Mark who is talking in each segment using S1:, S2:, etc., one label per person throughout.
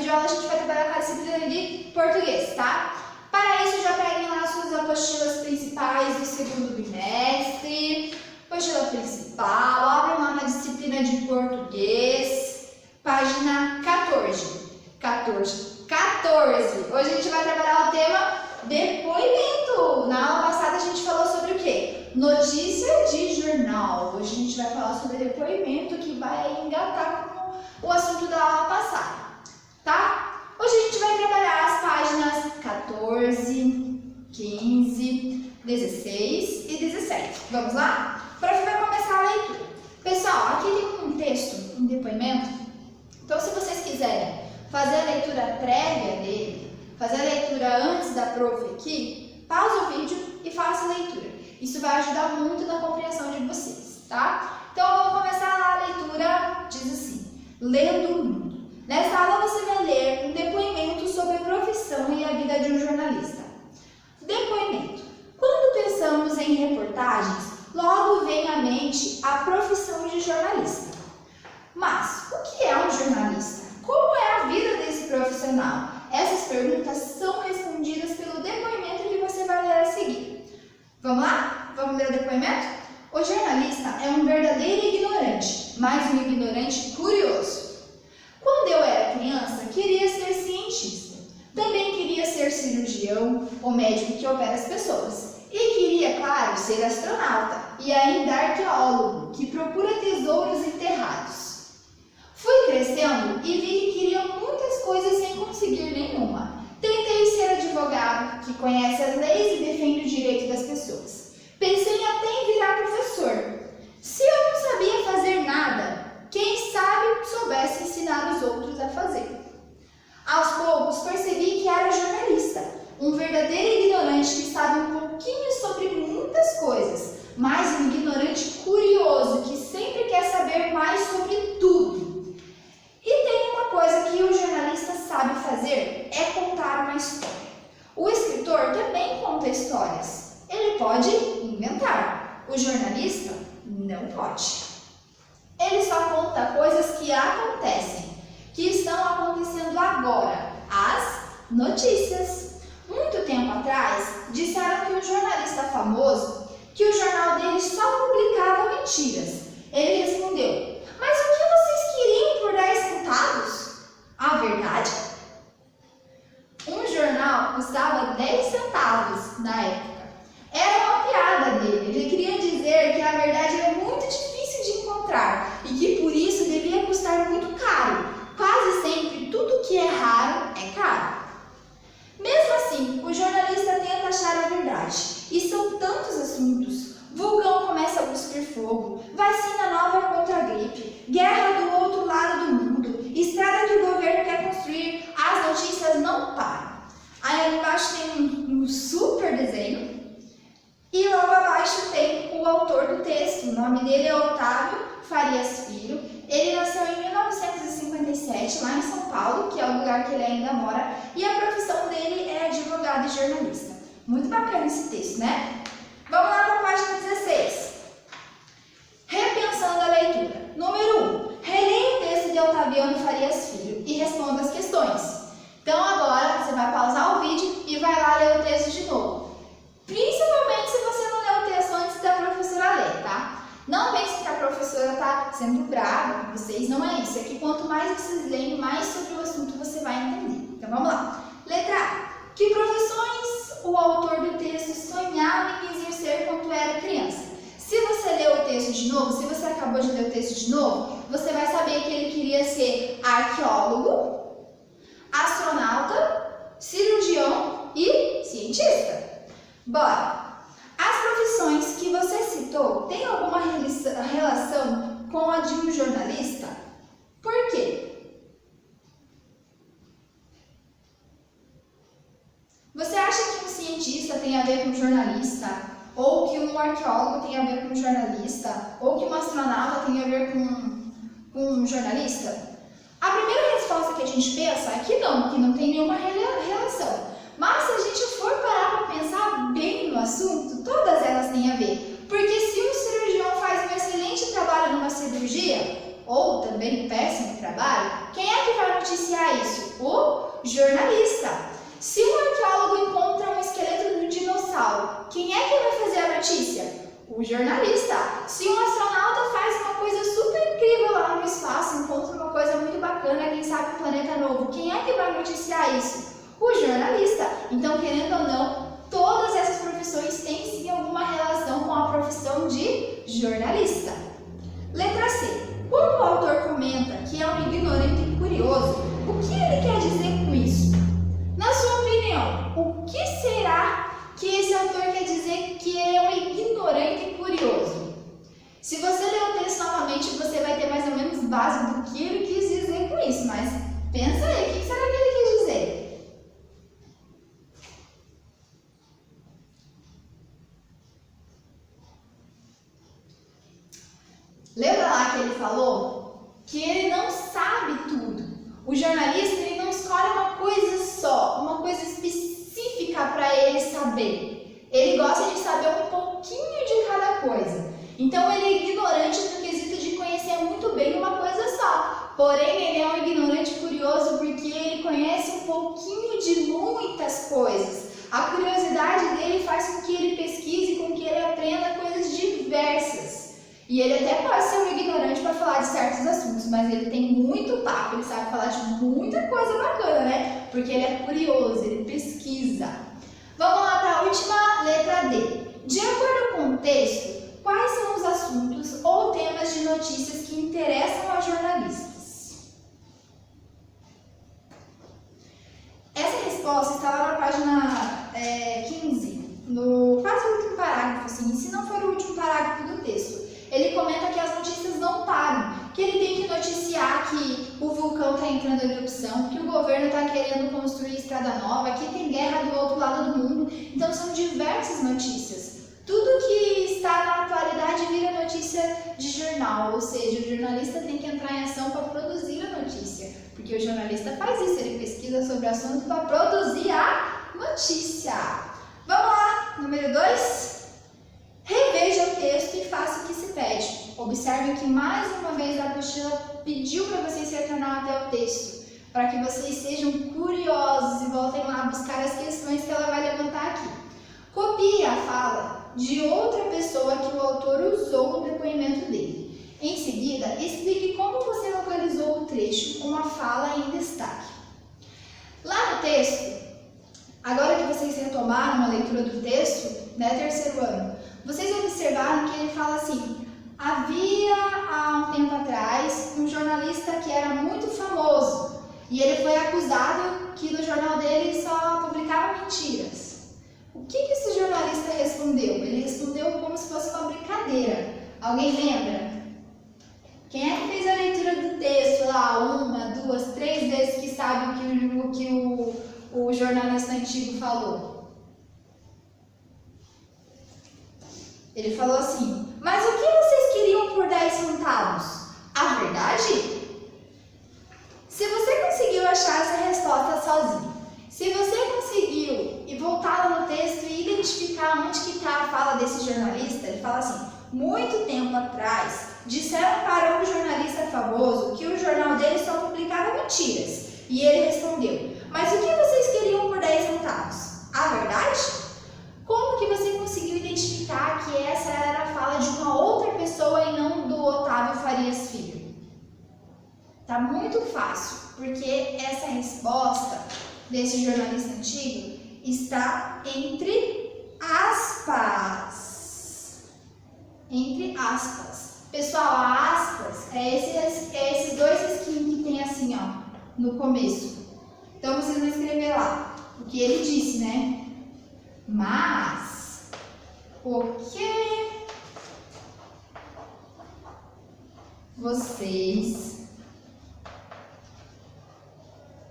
S1: de aula a gente vai trabalhar com a disciplina de português, tá? Para isso, já peguem lá suas apostilas principais do segundo bimestre. Apostila principal, abrem lá na disciplina de português, página 14. 14. Hoje a gente vai trabalhar o tema depoimento. Na aula passada a gente falou sobre o quê? Notícia de jornal. Hoje a gente vai falar sobre depoimento, que vai engatar com o assunto da aula passada, tá? Hoje a gente vai trabalhar as páginas 14, 15, 16 e 17. Vamos lá? O prof vai começar a leitura. Pessoal, aqui tem um texto, um depoimento. Então, se vocês quiserem fazer a leitura prévia dele, fazer a leitura antes da prof aqui, pausa o vídeo e faça a leitura. Isso vai ajudar muito na compreensão de vocês, tá? Então, vamos começar lá a leitura. Diz assim: Lendo o Mundo. Nesta aula você vai ler um depoimento sobre a profissão e a vida de um jornalista. Depoimento. Quando pensamos em reportagens, logo vem à mente a profissão de jornalista. Mas o que é um jornalista? Como é a vida desse profissional? Essas perguntas são respondidas pelo depoimento que você vai ler a seguir. Vamos lá? Vamos ler o depoimento? O jornalista é um verdadeiro ignorante, mas um ignorante curioso. Quando eu era criança, queria ser cientista. Também queria ser cirurgião, o médico que opera as pessoas. E queria, claro, ser astronauta e ainda arqueólogo, que procura tesouros enterrados. Fui crescendo e vi que queria muitas coisas sem conseguir nenhuma. Tentei ser advogado, que conhece as leis e defende o direito das pessoas. Pensei até em virar professor. Se eu não sabia fazer nada, quem sabe soubesse ensinar os outros a fazer. Aos poucos percebi que era jornalista, um verdadeiro ignorante que sabe um pouquinho sobre muitas coisas, mas um ignorante curioso que sempre quer saber mais sobre tudo. E tem uma coisa que o jornalista sabe fazer, é contar uma história. O escritor também conta histórias. Ele pode inventar. O jornalista não pode. Ele só conta coisas que acontecem, que estão acontecendo agora, as notícias. Muito tempo atrás, disseram que um jornalista famoso, que o jornal dele só publicava mentiras. Ele respondeu: mas o que vocês queriam por 10 centavos? A verdade? Um jornal custava 10 centavos na época. Era uma piada dele. Ele queria dizer que a verdade era muito difícil de encontrar e que por isso devia custar muito caro. Quase sempre tudo que é raro é caro. Mesmo assim, o jornalista tenta achar a verdade. E são tantos assuntos. Vulcão começa a cuspir fogo, vacina nova contra a gripe, guerra do outro lado do mundo, estrada que o governo quer construir, as notícias não param. Aí ali embaixo tem um super desenho e logo abaixo tem o autor do texto. O nome dele é Otávio Farias Filho. Ele nasceu em 1957 lá em São Paulo, que é o lugar que ele ainda mora, e a profissão dele é advogado e jornalista. Muito bacana esse texto, né? Vamos lá para a página 16. Repensando a leitura. Número 1. Releia o texto de Otaviano Farias Filho e responda as questões. Então agora você vai pausar o vídeo e vai lá ler o texto de novo. Principalmente se você não leu o texto antes da professora ler, tá? Não pense que a professora está sendo brava com vocês, não é isso. É que quanto mais vocês leem, mais sobre o assunto você vai entender. Então vamos lá. Letra A. Que profissões o autor do texto sonhava em exercer quando era criança? Se você leu o texto de novo, se você acabou de ler o texto de novo, você vai saber que ele queria ser arqueólogo, astronauta, cirurgião e cientista. Bora! As profissões que você citou têm alguma relação com a de um jornalista? Por quê? Você acha que um cientista tem a ver com um jornalista? Ou que um arqueólogo tem a ver com um jornalista? Ou que um astronauta tem a ver com um jornalista? A primeira resposta que a gente pensa é que não tem nenhuma relação. Mas se a gente for parar para pensar bem no assunto, todas elas têm a ver. Porque se um cirurgião faz um excelente trabalho numa cirurgia, ou também um péssimo trabalho, quem é que vai noticiar isso? O jornalista. Se um arqueólogo encontra um esqueleto de um dinossauro, quem é que vai fazer a notícia? O jornalista. Se um astronauta faz uma coisa super incrível lá no espaço, encontra uma coisa muito bacana, quem sabe um planeta novo, quem é que vai noticiar isso? O jornalista. Então, querendo ou não, todas essas profissões têm sim alguma relação com a profissão de jornalista. Letra C. Quando o autor comenta que é um ignorante e curioso, o que ele quer dizer com isso? Na sua opinião, o que será que esse autor quer dizer que é um ignorante e curioso? Se você ler o texto novamente, você vai ter mais ou menos base do que ele quis dizer com isso, mas pensa aí, o que será que ele quis dizer? Lembra lá que ele falou que ele não sabe tudo. O jornalista ele não escolhe uma coisa só, uma coisa específica para ele saber. Ele gosta de saber um pouquinho de cada coisa. Então ele é ignorante no quesito de conhecer muito bem uma coisa só. Porém, ele é um ignorante curioso porque ele conhece um pouquinho de muitas coisas. A curiosidade dele faz com que ele pesquise, com que ele aprenda coisas diversas. E ele até pode ser um ignorante para falar de certos assuntos, mas ele tem muito papo, ele sabe falar de muita coisa bacana, né? Porque ele é curioso, ele pesquisa. Vamos lá para a última letra D. De acordo com o texto, quais são os assuntos ou temas de notícias que interessam aos jornalistas? Essa resposta está lá na página 15, no quase último parágrafo, assim, se não for o último parágrafo do texto. Ele comenta que as notícias não param, que ele tem que noticiar que o vulcão está entrando em erupção, que o governo está querendo construir estrada nova, que tem guerra do outro lado do mundo. Então são diversas notícias. Tudo que está na atualidade vira notícia de jornal, ou seja, o jornalista tem que entrar em ação para produzir a notícia, porque o jornalista faz isso, ele pesquisa sobre o assunto para produzir a notícia. Vamos lá, número 2. Reveja o texto e faça o que se pede. Observe que mais uma vez a apostila pediu para vocês se retornar até o texto, para que vocês sejam curiosos e voltem lá buscar as questões que ela vai levantar aqui. Copie a fala de outra pessoa que o autor usou no depoimento dele. Em seguida, explique como você localizou o trecho com a fala em destaque. Lá no texto, agora que vocês retomaram a leitura do texto, né, terceiro ano, vocês observaram que ele fala assim: havia há um tempo atrás um jornalista que era muito famoso e ele foi acusado que no jornal dele só publicava mentiras. O que esse jornalista respondeu? Ele respondeu como se fosse uma brincadeira. Alguém lembra? Quem é que fez a leitura do texto lá 1, 2, 3 vezes que sabe o que o jornalista antigo falou? Ele falou assim: mas o que vocês queriam por 10 centavos? A verdade? Se você conseguiu achar essa resposta sozinho, se você conseguiu e voltar lá no texto e identificar onde que está a fala desse jornalista, ele fala assim: muito tempo atrás, disseram para um jornalista famoso que o jornal dele só publicava mentiras. E ele respondeu: mas o que vocês queriam por 10 centavos? A verdade? Como que você conseguiu identificar que essa era a fala de uma outra pessoa e não do Otávio Farias Filho? Tá muito fácil, porque essa resposta desse jornalista antigo está entre aspas. Entre aspas. Pessoal, aspas é esses dois risquinhos que tem assim, ó, no começo. Então vocês vão escrever lá o que ele disse, né? Mas o que vocês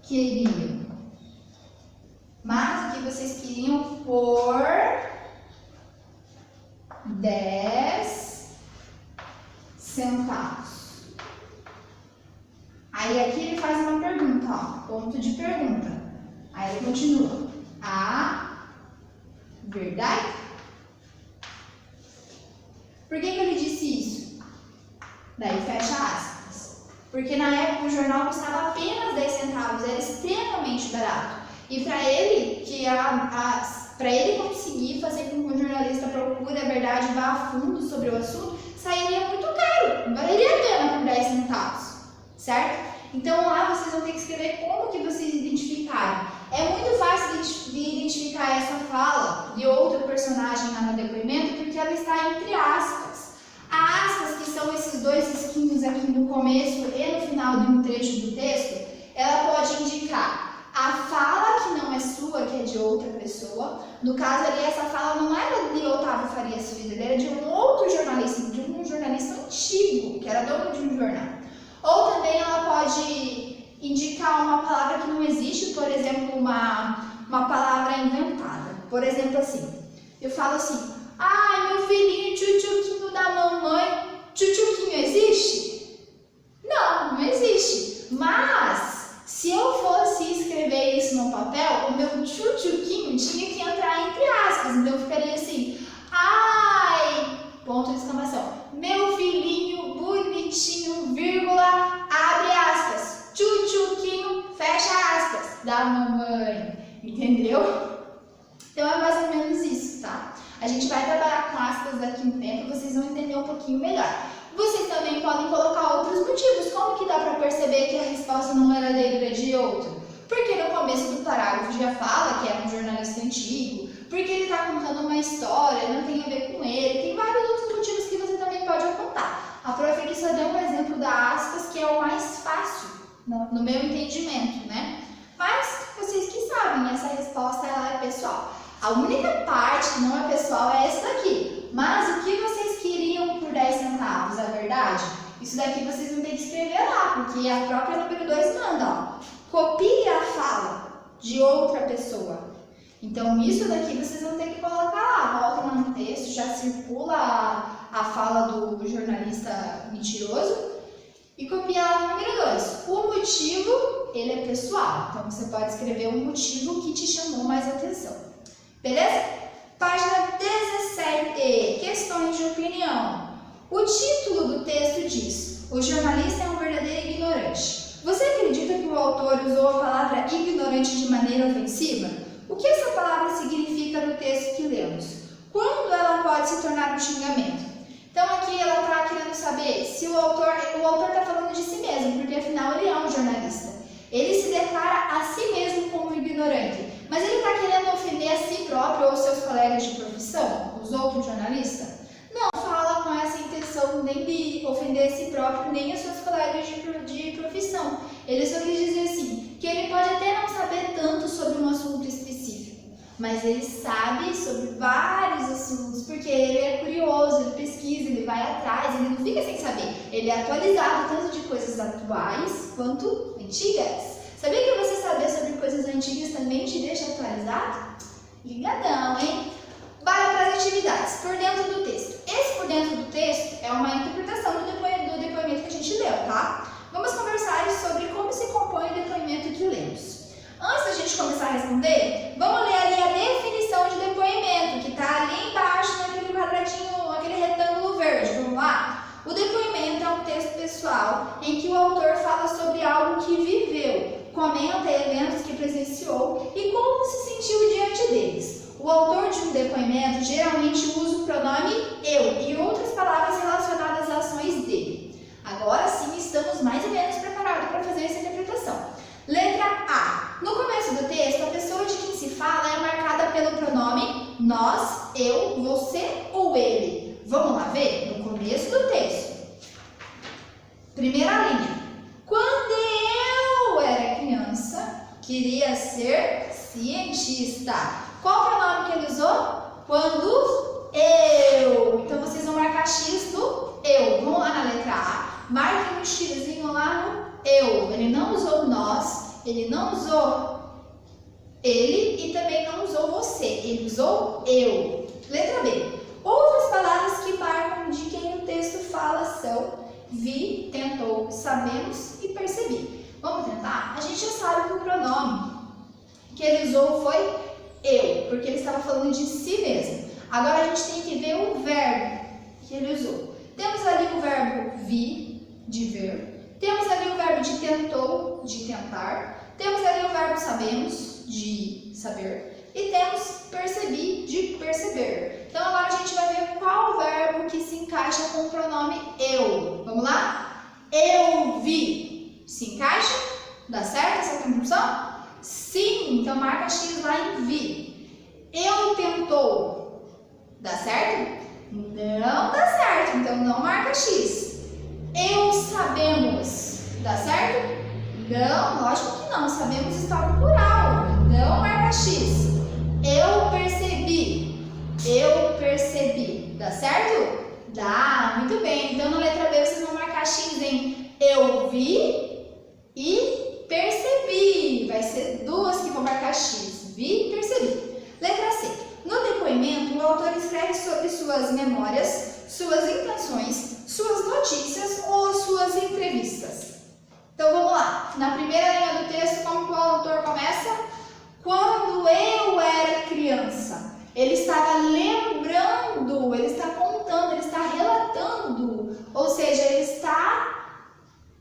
S1: queriam? Mas o que vocês queriam por 10 centavos. Aí aqui ele faz uma pergunta, ó, ponto de pergunta. Aí ele continua. A verdade? Por que ele disse isso? Daí fecha aspas. Porque na época o jornal custava apenas 10 centavos, era extremamente barato. E para ele, para ele conseguir fazer com que um jornalista procure a verdade e vá a fundo sobre o assunto, sairia muito caro, não valeria a pena por 10 centavos, certo? Então lá vocês vão ter que escrever como que vocês identificaram. É muito fácil de identificar essa fala de outro personagem lá no depoimento, porque ela está entre aspas. Aspas, que são esses dois risquinhos aqui no começo e no final de um trecho do texto, ela pode indicar a fala que não é sua, que é de outra pessoa. No caso ali, essa fala não era de Otávio Farias Filho, ele era de um outro jornalista, de um jornalista antigo, que era dono de um jornal. Ou também ela pode indicar uma palavra que não existe, por exemplo, uma palavra inventada. Por exemplo, assim, eu falo assim, ai, meu filhinho tchutchuquinho da mamãe, tchutchuquinho existe? Não, não existe. Mas, se eu fosse escrever isso no papel, o meu tchutchuquinho tinha que entrar entre aspas, então ficaria assim, ai, ponto de exclamação, meu filhinho bonitinho, vírgula, abre aspas, tchutchuquinho, fecha aspas, da mamãe, entendeu? Então é mais ou menos isso, tá? A gente vai trabalhar com aspas daqui a um tempo, vocês vão entender um pouquinho melhor. Vocês também podem colocar outros motivos, como que dá para perceber que a resposta não era dele, era de outro? Porque no começo do parágrafo já fala que é um jornalista antigo, porque ele está contando uma história, não tem a ver com ele, tem vários outros motivos que você também pode apontar. A prof aqui só deu um exemplo da aspas, que é o mais fácil, no meu entendimento, né? Mas vocês que sabem, essa resposta ela é pessoal. A única parte que não é pessoal é essa daqui. Mas o que vocês queriam por 10 centavos, é verdade? Isso daqui vocês vão ter que escrever lá, porque a própria número 2 manda, ó. Copie a fala de outra pessoa. Então, isso daqui vocês vão ter que colocar lá. Volta lá no texto, já circula a fala do jornalista mentiroso e copia lá no número 2. O motivo, ele é pessoal. Então, você pode escrever um motivo que te chamou mais atenção. Beleza? Página 17. Questões de opinião. O título do texto diz: o jornalista é um verdadeiro ignorante. Você acredita que o autor usou a palavra ignorante de maneira ofensiva? O que essa palavra significa no texto que lemos? Quando ela pode se tornar um xingamento? Então aqui ela está querendo saber se o autor está falando de si mesmo, porque afinal ele é um jornalista. Ele se declara a si mesmo como ignorante, mas ele está querendo ofender a si próprio ou seus colegas de profissão, os outros jornalistas? Não fala com essa intenção nem de ofender a si próprio, nem os seus colegas de profissão. Ele só quis dizer assim, que ele pode até não saber tanto sobre um assunto específico, mas ele sabe sobre vários assuntos, porque ele é curioso, ele pesquisa, ele vai atrás, ele não fica sem saber. Ele é atualizado tanto de coisas atuais quanto antigas. Sabia que você saber sobre coisas antigas também te deixa atualizado? Ligadão, hein? Bora para as atividades, por dentro do texto. Esse por dentro do texto é uma interpretação do depoimento que a gente leu, tá? Vamos conversar sobre como se compõe o depoimento que lemos. Antes da gente começar a responder, vamos ler ali a definição de depoimento, que está ali embaixo naquele quadradinho, aquele retângulo verde. Vamos lá? O depoimento é um texto pessoal em que o autor fala sobre algo que viveu, comenta eventos que presenciou e como se sentiu diante deles. O autor de um depoimento geralmente usa o pronome eu e outras palavras relacionadas às ações dele. Agora sim estamos mais ou menos preparados para fazer essa interpretação. Letra A. No começo do texto, a pessoa de quem se fala é marcada pelo pronome nós, eu, você ou ele. Vamos lá ver? No começo do texto. Primeira linha. Quando eu era criança, queria ser cientista. Qual o pronome que ele usou? Quando eu. Então vocês vão marcar X no eu. Vamos lá na letra A. Marquem um Xzinho lá no eu. Ele não usou nós, ele não usou ele e também não usou você. Ele usou eu. Letra B. Outras palavras que marcam de quem o texto fala são vi, tentou, sabemos e percebi. Vamos tentar? A gente já sabe que o pronome que ele usou foi eu, porque ele estava falando de si mesmo. Agora a gente tem que ver o verbo que ele usou. Temos ali o verbo vi, de ver. Temos ali o verbo de tentou, de tentar. Temos ali o verbo sabemos, de saber. E temos percebi, de perceber. Então agora a gente vai ver qual verbo que se encaixa com o pronome eu. Vamos lá? Eu vi. Se encaixa? Dá certo essa conjunção? Sim, então marca X lá em vi. Eu tentou. Dá certo? Não dá certo, então não marca X. Eu sabemos. Dá certo? Não, lógico que não. Sabemos está no plural. Não marca X. Eu percebi. Eu percebi. Dá certo? Dá, muito bem. Então na letra B vocês vão marcar X em eu vi e percebi. Vai ser duas que vão marcar X. Vi e percebi. Letra C. No depoimento, o autor escreve sobre suas memórias, suas intenções, suas notícias ou suas entrevistas. Então vamos lá. Na primeira linha do texto, como que o autor começa? Quando eu era criança. Ele estava lembrando, ele está contando, ele está relatando. Ou seja, ele está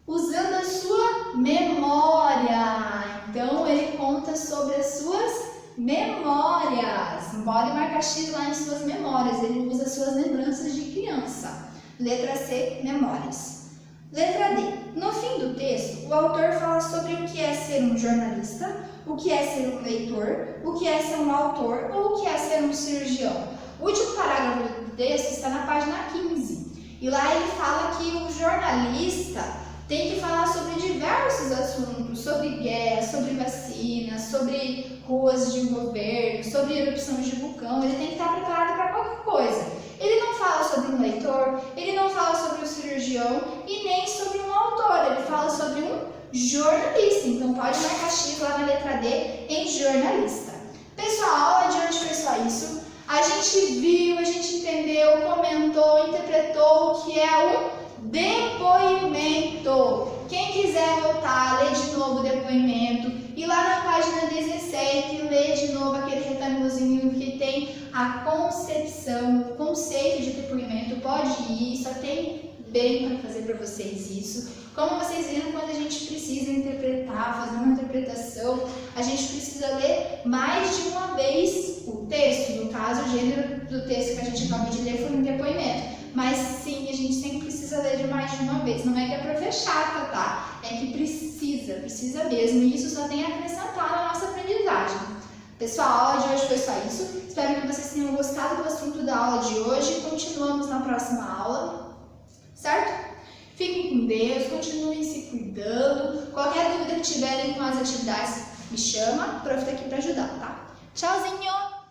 S1: usando a sua memória. Então ele conta sobre as suas memórias. Pode marcar X lá em suas memórias. Ele usa suas lembranças de criança. Letra C, memórias. Letra D. No fim do texto, o autor fala sobre o que é ser um jornalista, o que é ser um leitor, o que é ser um autor ou o que é ser um cirurgião. O último parágrafo do texto está na página 15. E lá ele fala que o jornalista tem que falar sobre diversos assuntos, sobre guerra, sobre vacina, sobre ruas de governo, sobre erupções de vulcão. Ele tem que estar preparado para qualquer coisa. Ele não fala sobre um leitor, ele não fala sobre um cirurgião e nem sobre um autor. Ele fala sobre um jornalista. Então pode marcar X lá na letra D em jornalista. Pessoal, a aula de hoje foi só isso. A gente viu, a gente entendeu, comentou, interpretou o que é um depoimento. Quem quiser voltar, ler de novo o depoimento, ir lá na página 17 e ler de novo aquele retângulozinho que tem a concepção, o conceito de depoimento, pode ir, só tem bem para fazer para vocês isso. Como vocês viram, quando a gente precisa interpretar, fazer uma interpretação, a gente precisa ler mais de uma vez o texto. No caso, o gênero do texto que a gente acabou de ler foi um depoimento. Mas sim, a gente sempre precisa ler de mais de uma vez. Não é que a prof é chata, tá? É que precisa mesmo. E isso só tem a acrescentar na nossa aprendizagem. Pessoal, a aula de hoje foi só isso. Espero que vocês tenham gostado do assunto da aula de hoje. Continuamos na próxima aula, certo? Fiquem com Deus, continuem se cuidando. Qualquer dúvida que tiverem com as atividades, me chama. A prof tá aqui para ajudar, tá? Tchauzinho!